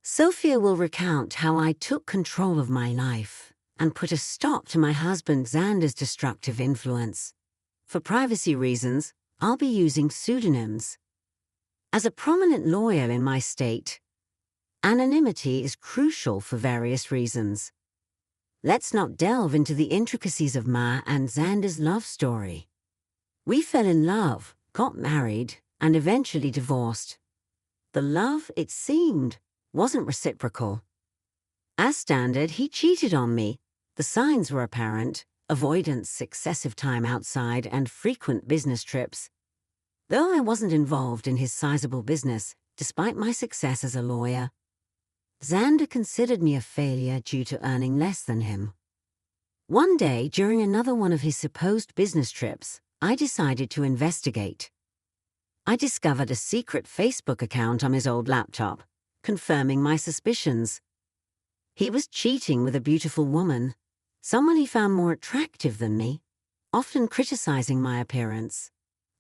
Sophia will recount how I took control of my life and put a stop to my husband Xander's destructive influence. For privacy reasons, I'll be using pseudonyms. As a prominent lawyer in my state, anonymity is crucial for various reasons. Let's not delve into the intricacies of Ma and Xander's love story. We fell in love, got married, and eventually divorced. The love, it seemed, wasn't reciprocal. As standard, he cheated on me. The signs were apparent: avoidance, excessive time outside, and frequent business trips. Though I wasn't involved in his sizable business, despite my success as a lawyer, Xander considered me a failure due to earning less than him. One day, during another one of his supposed business trips, I decided to investigate. I discovered a secret Facebook account on his old laptop, confirming my suspicions. He was cheating with a beautiful woman, someone he found more attractive than me, often criticizing my appearance.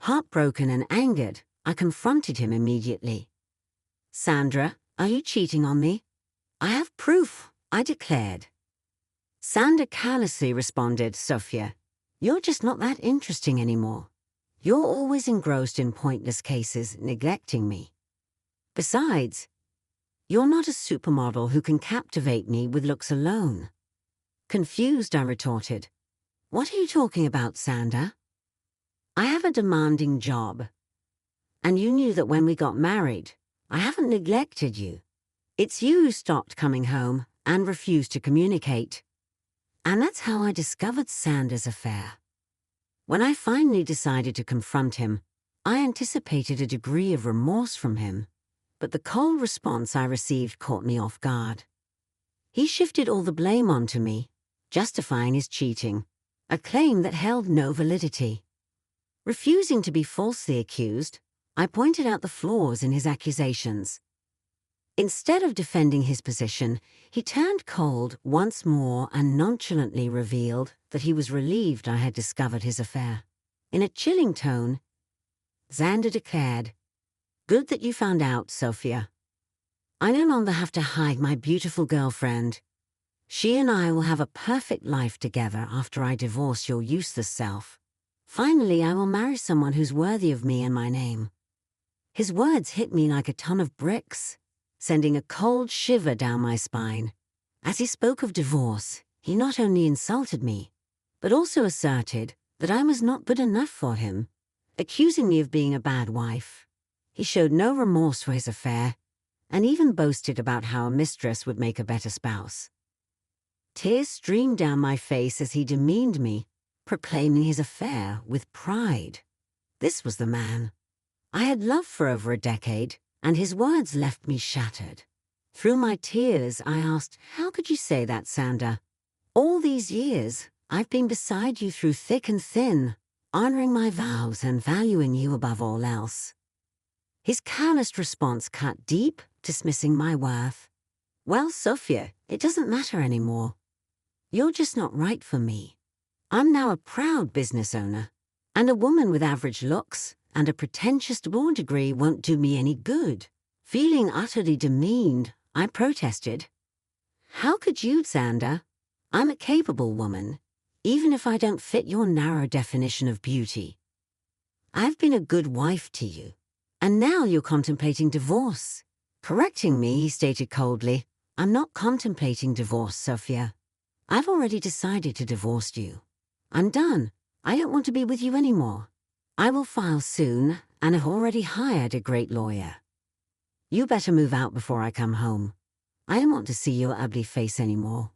Heartbroken and angered, I confronted him immediately. "Sandra, are you cheating on me?" "I have proof," I declared. Sander callously responded, "Sophia, you're just not that interesting anymore. You're always engrossed in pointless cases, neglecting me. Besides, you're not a supermodel who can captivate me with looks alone." Confused, I retorted, "What are you talking about, Sander? I have a demanding job. And you knew that when we got married. I haven't neglected you. It's you who stopped coming home and refused to communicate." And that's how I discovered Sander's affair. When I finally decided to confront him, I anticipated a degree of remorse from him, but the cold response I received caught me off guard. He shifted all the blame onto me, justifying his cheating, a claim that held no validity. Refusing to be falsely accused, I pointed out the flaws in his accusations. Instead of defending his position, he turned cold once more and nonchalantly revealed that he was relieved I had discovered his affair. In a chilling tone, Xander declared, "Good that you found out, Sophia. I no longer have to hide my beautiful girlfriend. She and I will have a perfect life together after I divorce your useless self. Finally, I will marry someone who's worthy of me and my name." His words hit me like a ton of bricks, sending a cold shiver down my spine. As he spoke of divorce, he not only insulted me, but also asserted that I was not good enough for him, accusing me of being a bad wife. He showed no remorse for his affair, and even boasted about how a mistress would make a better spouse. Tears streamed down my face as he demeaned me, proclaiming his affair with pride. This was the man I had loved for over a decade, and his words left me shattered. Through my tears, I asked, "How could you say that, Sander? All these years, I've been beside you through thick and thin, honoring my vows and valuing you above all else." His calloused response cut deep, dismissing my worth. "Well, Sophia, it doesn't matter anymore. You're just not right for me. I'm now a proud business owner, and a woman with average looks and a pretentious law degree won't do me any good." Feeling utterly demeaned, I protested. "How could you, Xander? I'm a capable woman, even if I don't fit your narrow definition of beauty. I've been a good wife to you, and now you're contemplating divorce." Correcting me, he stated coldly, "I'm not contemplating divorce, Sophia. I've already decided to divorce you. I'm done. I don't want to be with you anymore. I will file soon and have already hired a great lawyer. You better move out before I come home. I don't want to see your ugly face anymore."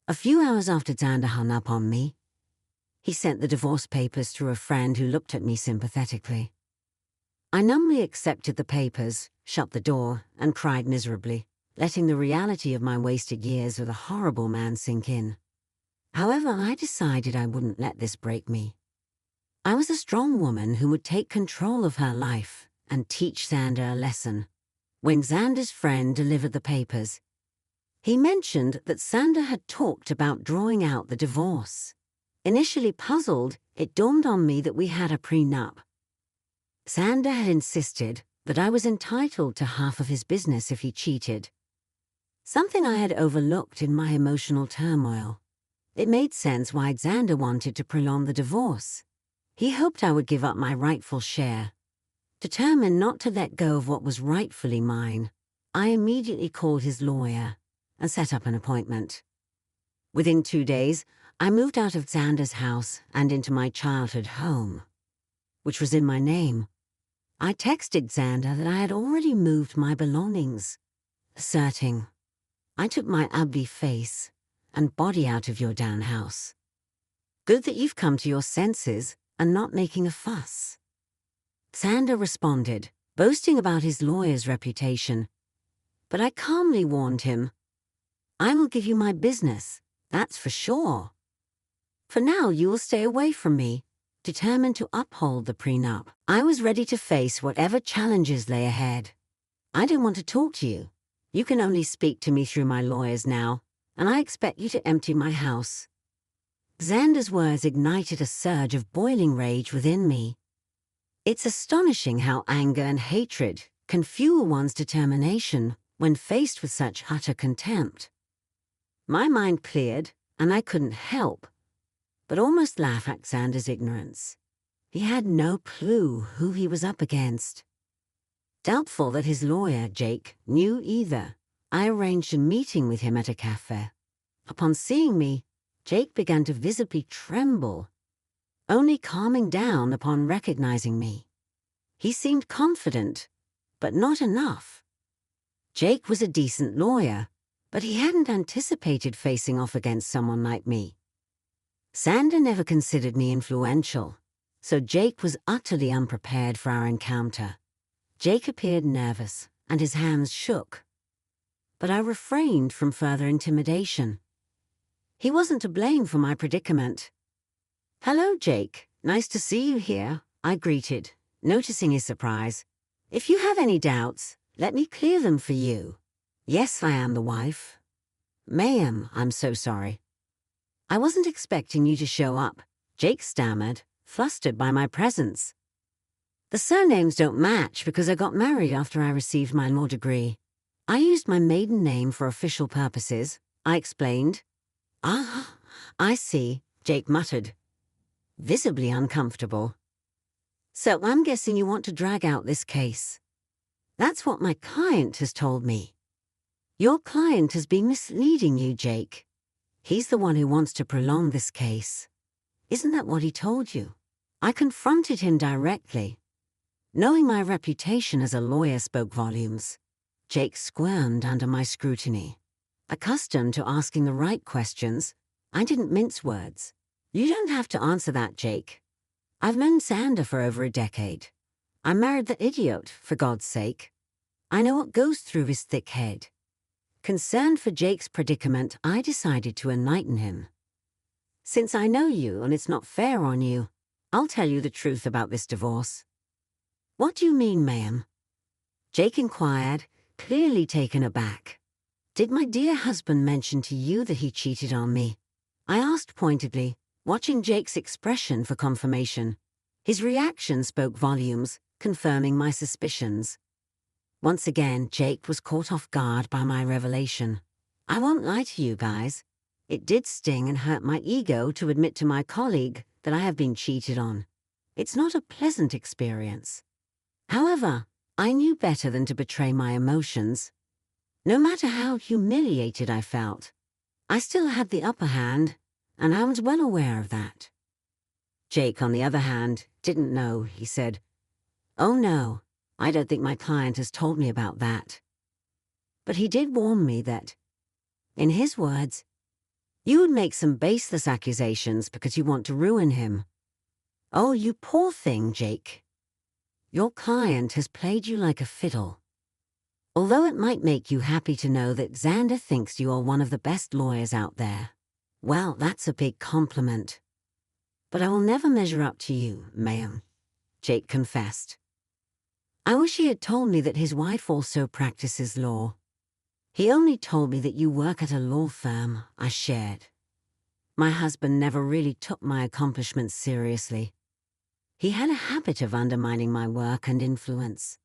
A few hours after Xander hung up on me, he sent the divorce papers through a friend who looked at me sympathetically. I numbly accepted the papers, shut the door, and cried miserably, letting the reality of my wasted years with a horrible man sink in. However, I decided I wouldn't let this break me. I was a strong woman who would take control of her life and teach Xander a lesson. When Xander's friend delivered the papers, he mentioned that Xander had talked about drawing out the divorce. Initially puzzled, it dawned on me that we had a prenup. Xander had insisted that I was entitled to half of his business if he cheated. something I had overlooked in my emotional turmoil. It made sense why Xander wanted to prolong the divorce. He hoped I would give up my rightful share. Determined not to let go of what was rightfully mine, I immediately called his lawyer and set up an appointment. Within 2 days, I moved out of Xander's house and into my childhood home, which was in my name. I texted Xander that I had already moved my belongings, asserting, "I took my ugly face and body out of your down house. Good that you've come to your senses and not making a fuss." Xander responded, boasting about his lawyer's reputation, but I calmly warned him, "I will give you my business, that's for sure. For now, you will stay away from me." Determined to uphold the prenup, I was ready to face whatever challenges lay ahead. "I don't want to talk to you. You can only speak to me through my lawyers now, and I expect you to empty my house." Xander's words ignited a surge of boiling rage within me. It's astonishing how anger and hatred can fuel one's determination when faced with such utter contempt. My mind cleared, and I couldn't help but almost laugh at Xander's ignorance. He had no clue who he was up against. Doubtful that his lawyer, Jake, knew either, I arranged a meeting with him at a cafe. Upon seeing me, Jake began to visibly tremble, only calming down upon recognizing me. He seemed confident, but not enough. Jake was a decent lawyer, but he hadn't anticipated facing off against someone like me. Xander never considered me influential, so Jake was utterly unprepared for our encounter. Jake appeared nervous, and his hands shook. But I refrained from further intimidation. He wasn't to blame for my predicament. "Hello, Jake. Nice to see you here," I greeted, noticing his surprise. "If you have any doubts, let me clear them for you. Yes, I am the wife. Ma'am, I'm so sorry. I wasn't expecting you to show up," Jake stammered, flustered by my presence. "The surnames don't match because I got married after I received my law degree. I used my maiden name for official purposes," I explained. "Ah, I see," Jake muttered, visibly uncomfortable. "So I'm guessing you want to drag out this case." "That's what my client has told me." "Your client has been misleading you, Jake. He's the one who wants to prolong this case. Isn't that what he told you?" I confronted him directly. Knowing my reputation as a lawyer spoke volumes. Jake squirmed under my scrutiny. Accustomed to asking the right questions, I didn't mince words. "You don't have to answer that, Jake. I've known Xander for over a decade. I married the idiot, for God's sake. I know what goes through his thick head." Concerned for Jake's predicament, I decided to enlighten him. "Since I know you and it's not fair on you, I'll tell you the truth about this divorce." "What do you mean, ma'am?" Jake inquired, clearly taken aback. "Did my dear husband mention to you that he cheated on me?" I asked pointedly, watching Jake's expression for confirmation. His reaction spoke volumes, confirming my suspicions. Once again, Jake was caught off guard by my revelation. I won't lie to you guys. It did sting and hurt my ego to admit to my colleague that I have been cheated on. It's not a pleasant experience. However, I knew better than to betray my emotions. No matter how humiliated I felt, I still had the upper hand, and I was well aware of that. Jake, on the other hand, didn't know, he said. "Oh no, I don't think my client has told me about that." But he did warn me that, in his words, "You would make some baseless accusations because you want to ruin him." Oh, you poor thing, Jake. Your client has played you like a fiddle. Although it might make you happy to know that Xander thinks you are one of the best lawyers out there, well, that's a big compliment. But I will never measure up to you, ma'am, Jake confessed. I wish he had told me that his wife also practices law. He only told me that you work at a law firm, I shared. My husband never really took my accomplishments seriously. He had a habit of undermining my work and influence.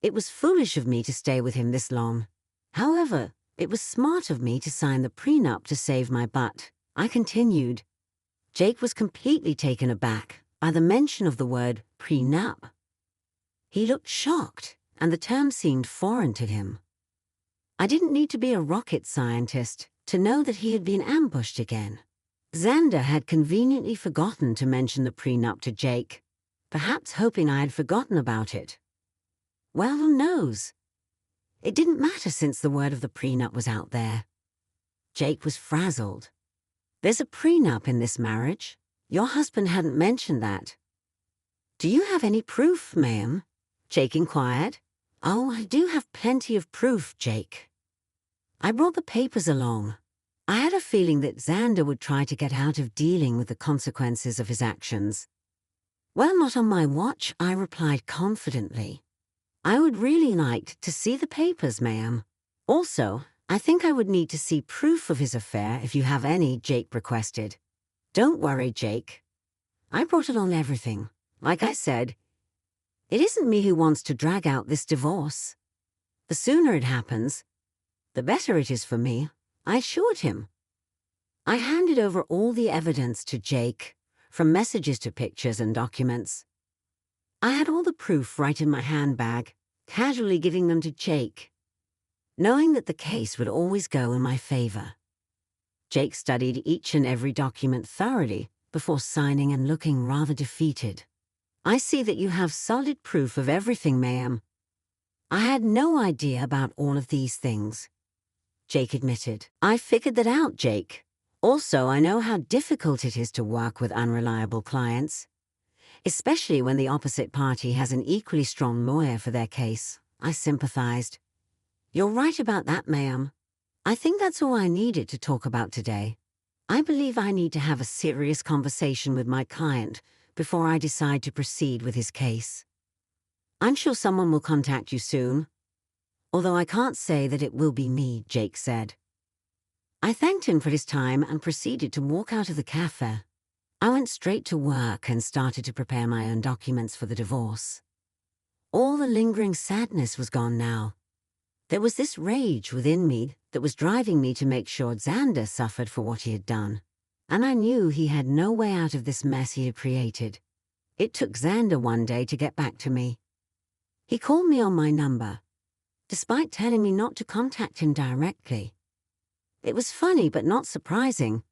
It was foolish of me to stay with him this long. However, It was smart of me to sign the prenup to save my butt, I continued. Jake was completely taken aback by the mention of the word prenup. He looked shocked, and the term seemed foreign to him. I didn't need to be a rocket scientist to know that he had been ambushed again. Xander had conveniently forgotten to mention the prenup to Jake, perhaps hoping I had forgotten about it. Well, who knows? It didn't matter since the word of the prenup was out there. Jake was frazzled. There's a prenup in this marriage. Your husband hadn't mentioned that. Do you have any proof, ma'am? Jake inquired. Oh, I do have plenty of proof, Jake. I brought the papers along. I had a feeling that Xander would try to get out of dealing with the consequences of his actions. Well, not on my watch, I replied confidently. I would really like to see the papers, ma'am. Also, I think I would need to see proof of his affair if you have any, Jake requested. Don't worry, Jake. I brought along everything. Like I said, it isn't me who wants to drag out this divorce. The sooner it happens, the better it is for me, I assured him. I handed over all the evidence to Jake, from messages to pictures and documents. I had all the proof right in my handbag, casually giving them to Jake, knowing that the case would always go in my favor. Jake studied each and every document thoroughly before signing and looking rather defeated. I see that you have solid proof of everything, ma'am. I had no idea about all of these things, Jake admitted. I figured that out, Jake. Also, I know how difficult it is to work with unreliable clients, especially when the opposite party has an equally strong lawyer for their case. I sympathized. You're right about that, ma'am. I think that's all I needed to talk about today. I believe I need to have a serious conversation with my client before I decide to proceed with his case. I'm sure someone will contact you soon, although I can't say that it will be me, Jake said. I thanked him for his time and proceeded to walk out of the cafe. I went straight to work and started to prepare my own documents for the divorce. All the lingering sadness was gone now. There was this rage within me that was driving me to make sure Xander suffered for what he had done. And I knew he had no way out of this mess he had created. It took Xander one day to get back to me. He called me on my number, despite telling me not to contact him directly. It was funny but not surprising.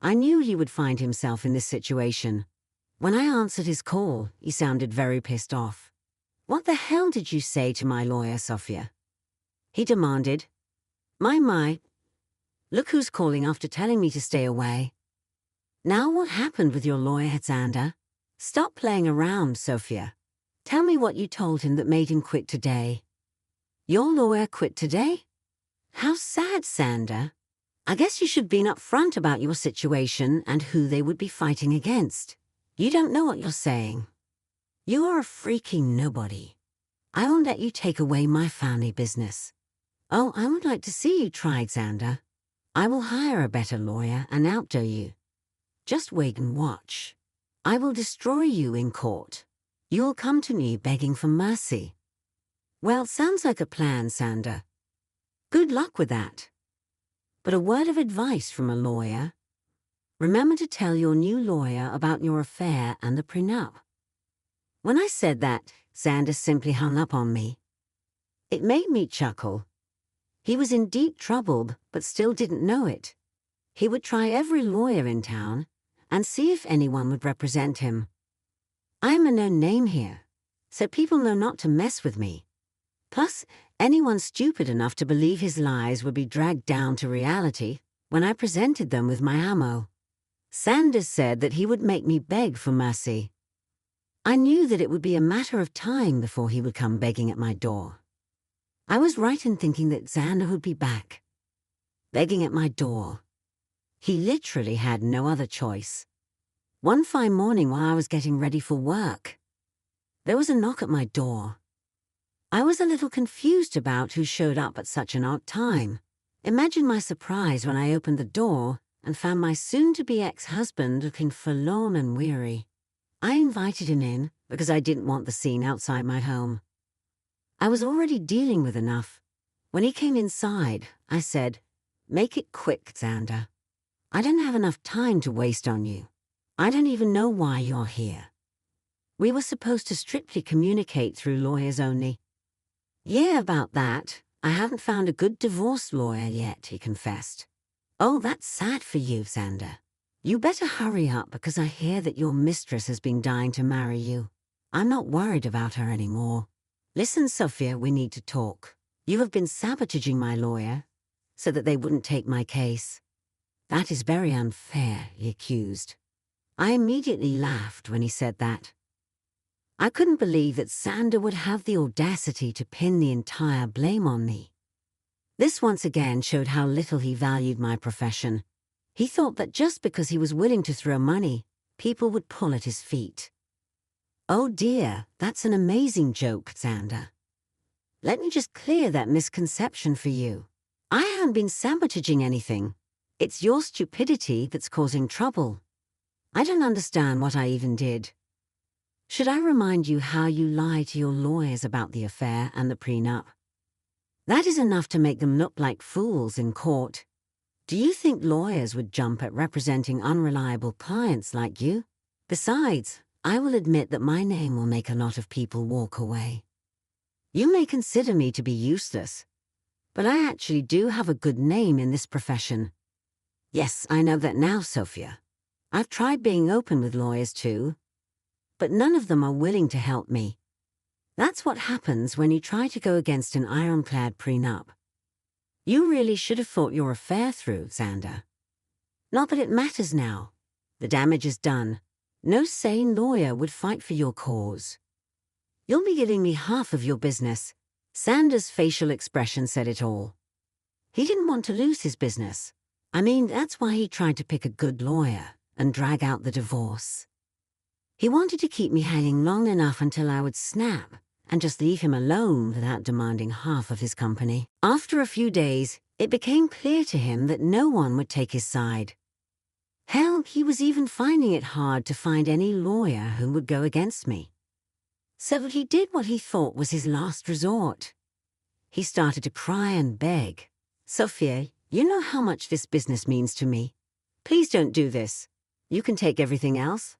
I knew he would find himself in this situation. When I answered his call, he sounded very pissed off. What the hell did you say to my lawyer, Sophia? He demanded. My. Look who's calling after telling me to stay away. Now what happened with your lawyer, Xander? Stop playing around, Sophia. Tell me what you told him that made him quit today. Your lawyer quit today? How sad, Xander. I guess you should have been upfront about your situation and who they would be fighting against. You don't know what you're saying. You are a freaking nobody. I won't let you take away my family business. Oh, I would like to see you try, Xander. I will hire a better lawyer and outdo you. Just wait and watch. I will destroy you in court. You'll come to me begging for mercy. Well, sounds like a plan, Xander. Good luck with that. But a word of advice from a lawyer. Remember to tell your new lawyer about your affair and the prenup. When I said that, Xander simply hung up on me. It made me chuckle. He was in deep trouble, but still didn't know it. He would try every lawyer in town and see if anyone would represent him. I am a known name here, so people know not to mess with me. Plus, anyone stupid enough to believe his lies would be dragged down to reality when I presented them with my ammo. Sanders said that he would make me beg for mercy. I knew that it would be a matter of time before he would come begging at my door. I was right in thinking that Xander would be back, begging at my door. He literally had no other choice. One fine morning while I was getting ready for work, there was a knock at my door. I was a little confused about who showed up at such an odd time. Imagine my surprise when I opened the door and found my soon-to-be ex-husband looking forlorn and weary. I invited him in because I didn't want the scene outside my home. I was already dealing with enough, When he came inside, I said, "Make it quick, Xander. I don't have enough time to waste on you. I don't even know why you're here. We were supposed to strictly communicate through lawyers only." "Yeah, about that. I haven't found a good divorce lawyer yet," he confessed. "Oh, that's sad for you, Xander. You better hurry up because I hear that your mistress has been dying to marry you. I'm not worried about her anymore. Listen, Sophia, we need to talk. You have been sabotaging my lawyer so that they wouldn't take my case. That is very unfair," he accused. I immediately laughed when he said that. I couldn't believe that Xander would have the audacity to pin the entire blame on me. This once again showed how little he valued my profession. He thought that just because he was willing to throw money, people would pull at his feet. Oh dear, that's an amazing joke, Xander. Let me just clear that misconception for you. I haven't been sabotaging anything. It's your stupidity that's causing trouble. I don't understand what I even did. Should I remind you how you lied to your lawyers about the affair and the prenup? That is enough to make them look like fools in court. Do you think lawyers would jump at representing unreliable clients like you? Besides, I will admit that my name will make a lot of people walk away. You may consider me to be useless, but I actually do have a good name in this profession. Yes, I know that now, Sophia. I've tried being open with lawyers too, but none of them are willing to help me. That's what happens when you try to go against an ironclad prenup. You really should have thought your affair through, Xander. Not that it matters now. The damage is done. No sane lawyer would fight for your cause. You'll be giving me half of your business. Xander's facial expression said it all. He didn't want to lose his business. I mean, that's why he tried to pick a good lawyer and drag out the divorce. He wanted to keep me hanging long enough until I would snap and just leave him alone without demanding half of his company. After a few days, it became clear to him that no one would take his side. Hell, he was even finding it hard to find any lawyer who would go against me. So he did what he thought was his last resort. He started to cry and beg. "Sophia, you know how much this business means to me. Please don't do this. You can take everything else,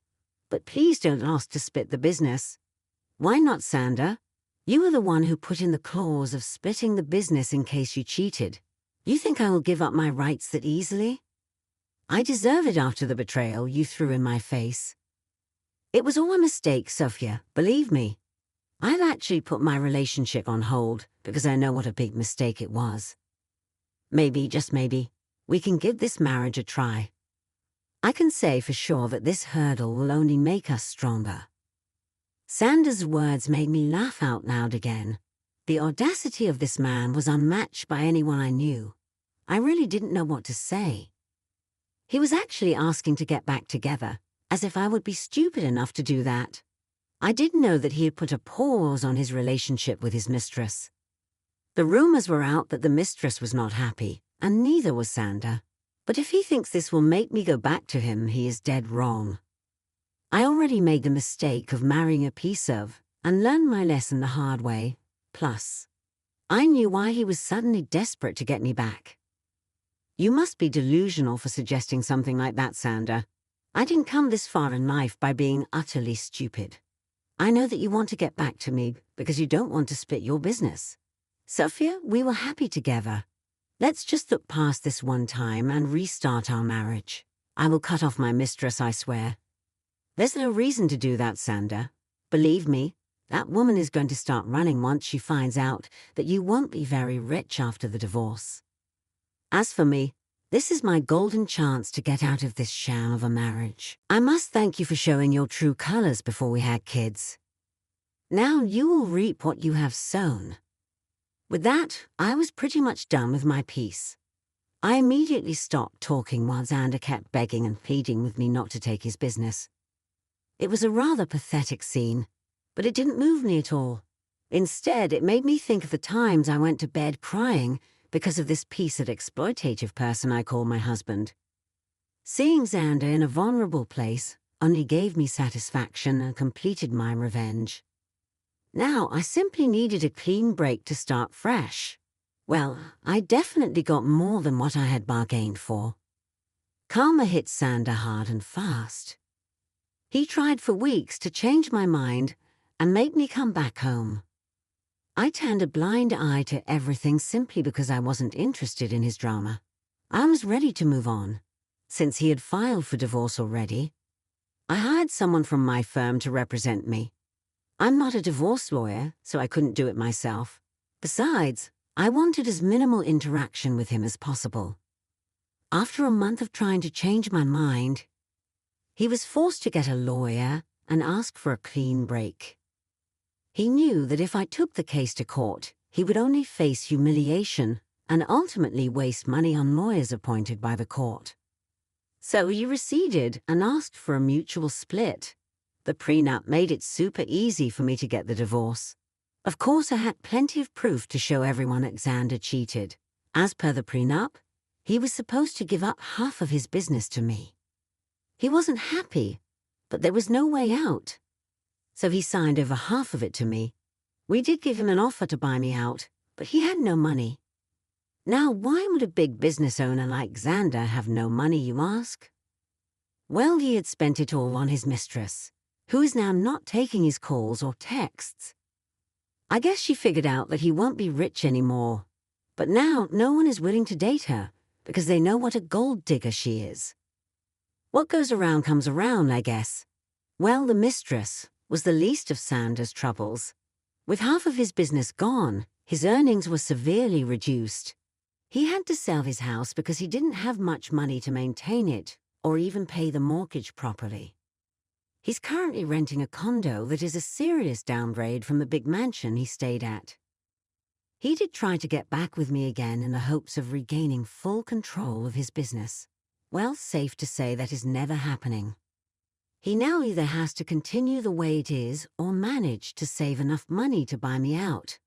but please don't ask to split the business." "Why not, Xander? You were the one who put in the clause of splitting the business in case you cheated. You think I will give up my rights that easily? I deserve it after the betrayal you threw in my face. It was all a mistake, Sophia, believe me. I've actually put my relationship on hold because I know what a big mistake it was. Maybe, just maybe, we can give this marriage a try. I can say for sure that this hurdle will only make us stronger." Xander's words made me laugh out loud again. The audacity of this man was unmatched by anyone I knew. I really didn't know what to say. He was actually asking to get back together, as if I would be stupid enough to do that. I did know that he had put a pause on his relationship with his mistress. The rumors were out that the mistress was not happy, and neither was Xander. But if he thinks this will make me go back to him, he is dead wrong. I already made the mistake of marrying a piece of, and learned my lesson the hard way. Plus, I knew why he was suddenly desperate to get me back. You must be delusional for suggesting something like that, Xander. I didn't come this far in life by being utterly stupid. I know that you want to get back to me because you don't want to split your business. Sophia, we were happy together. Let's just look past this one time and restart our marriage. I will cut off my mistress, I swear. There's no reason to do that, Xander. Believe me, that woman is going to start running once she finds out that you won't be very rich after the divorce. As for me, this is my golden chance to get out of this sham of a marriage. I must thank you for showing your true colors before we had kids. Now you will reap what you have sown. With that, I was pretty much done with my piece. I immediately stopped talking while Xander kept begging and pleading with me not to take his business. It was a rather pathetic scene, but it didn't move me at all. Instead, it made me think of the times I went to bed crying because of this piece of exploitative person I call my husband. Seeing Xander in a vulnerable place only gave me satisfaction and completed my revenge. Now I simply needed a clean break to start fresh. Well, I definitely got more than what I had bargained for. Karma hit Xander hard and fast. He tried for weeks to change my mind and make me come back home. I turned a blind eye to everything simply because I wasn't interested in his drama. I was ready to move on. Since he had filed for divorce already, I hired someone from my firm to represent me. I'm not a divorce lawyer, so I couldn't do it myself. Besides, I wanted as minimal interaction with him as possible. After a month of trying to change my mind, he was forced to get a lawyer and ask for a clean break. He knew that if I took the case to court, he would only face humiliation and ultimately waste money on lawyers appointed by the court. So he receded and asked for a mutual split. The prenup made it super easy for me to get the divorce. Of course, I had plenty of proof to show everyone that Xander cheated. As per the prenup, he was supposed to give up half of his business to me. He wasn't happy, but there was no way out. So he signed over half of it to me. We did give him an offer to buy me out, but he had no money. Now, why would a big business owner like Xander have no money, you ask? Well, he had spent it all on his mistress, who is now not taking his calls or texts. I guess she figured out that he won't be rich anymore. But now no one is willing to date her because they know what a gold digger she is. What goes around comes around, I guess. Well, the mistress was the least of Xander's troubles. With half of his business gone, his earnings were severely reduced. He had to sell his house because he didn't have much money to maintain it or even pay the mortgage properly. He's currently renting a condo that is a serious downgrade from the big mansion he stayed at. He did try to get back with me again in the hopes of regaining full control of his business. Well, safe to say that is never happening. He now either has to continue the way it is or manage to save enough money to buy me out.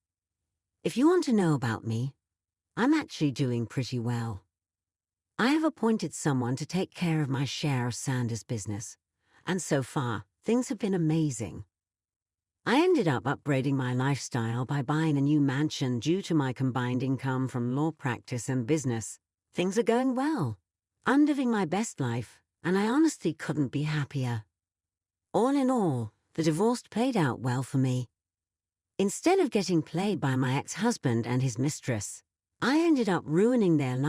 If you want to know about me, I'm actually doing pretty well. I have appointed someone to take care of my share of Xander's business, and so far, things have been amazing. I ended up upgrading my lifestyle by buying a new mansion due to my combined income from law practice and business. Things are going well. I'm living my best life, and I honestly couldn't be happier. All in all, the divorce played out well for me. Instead of getting played by my ex-husband and his mistress, I ended up ruining their life.